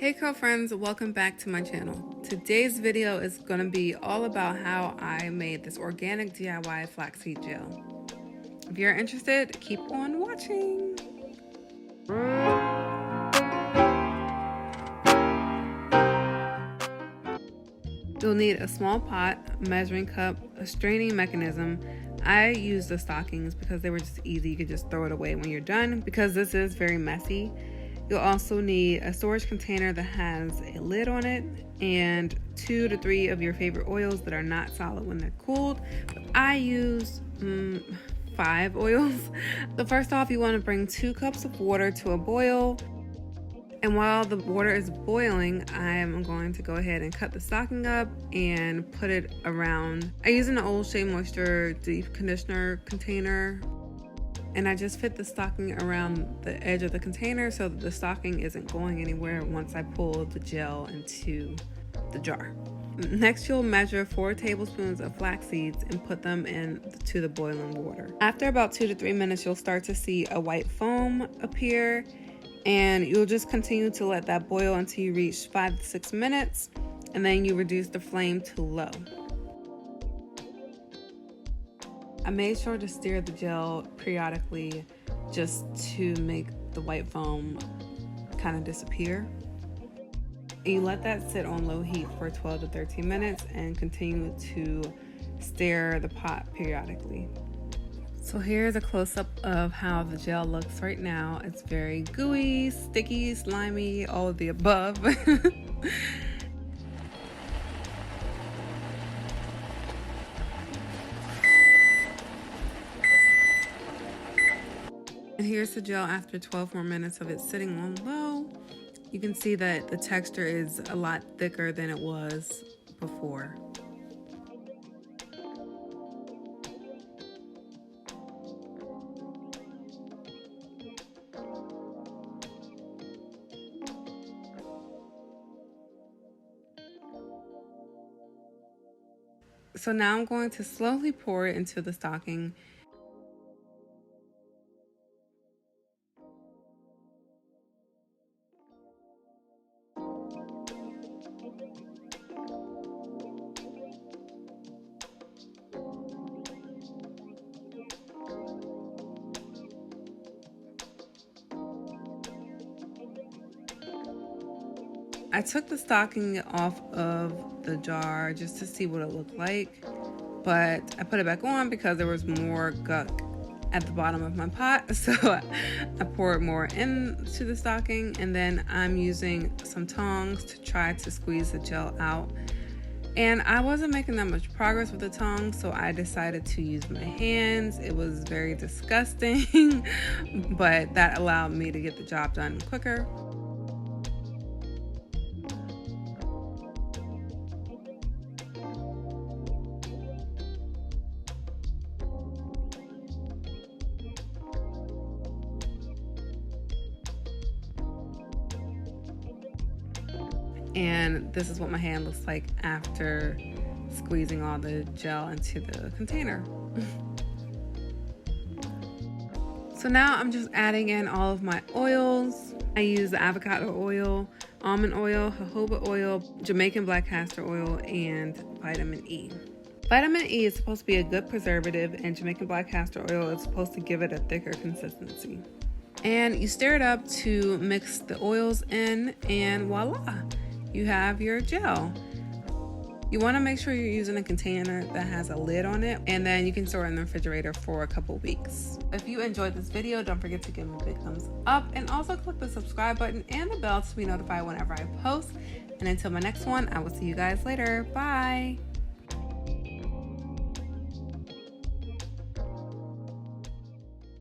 Hey girlfriends, welcome back to my channel. Today's video is going to be all about how I made this organic DIY flaxseed gel. If you're interested, keep on watching. You'll need a small pot, a measuring cup, a straining mechanism. I used the stockings because they were just easy. You could just throw it away when you're done because this is very messy. You'll also need a storage container that has a lid on it and 2 to 3 of your favorite oils that are not solid when they're cooled. But I use 5 oils. So first off, you want to bring 2 cups of water to a boil. And while the water is boiling, I'm going to go ahead and cut the stocking up and put it around. I use an old Shea Moisture deep conditioner container. And I just fit the stocking around the edge of the container so that the stocking isn't going anywhere once I pull the gel into the jar. Next, you'll measure 4 tablespoons of flax seeds and put them into the boiling water. After about 2 to 3 minutes, you'll start to see a white foam appear, and you'll just continue to let that boil until you reach 5 to 6 minutes, and then you reduce the flame to low. I made sure to stir the gel periodically just to make the white foam kind of disappear. And you let that sit on low heat for 12 to 13 minutes and continue to stir the pot periodically. So here's a close-up of how the gel looks right now. It's very gooey, sticky, slimy, all of the above. And here's the gel after 12 more minutes of it sitting on low. You can see that the texture is a lot thicker than it was before. So now I'm going to slowly pour it into the stocking. I took the stocking off of the jar just to see what it looked like, but I put it back on because there was more gunk at the bottom of my pot, so I poured more into the stocking, and then I'm using some tongs to try to squeeze the gel out. And I wasn't making that much progress with the tongs, so I decided to use my hands. It was very disgusting, but that allowed me to get the job done quicker. And this is what my hand looks like after squeezing all the gel into the container. So now I'm just adding in all of my oils. I use the avocado oil, almond oil, jojoba oil, Jamaican black castor oil, and vitamin E. Vitamin E is supposed to be a good preservative, and Jamaican black castor oil is supposed to give it a thicker consistency. And you stir it up to mix the oils in, and voila! You have your gel. You want to make sure you're using a container that has a lid on it, and then you can store it in the refrigerator for a couple weeks. If you enjoyed this video, don't forget to give me a big thumbs up, and also click the subscribe button and the bell to be notified whenever I post. And until my next one, I will see you guys later. Bye.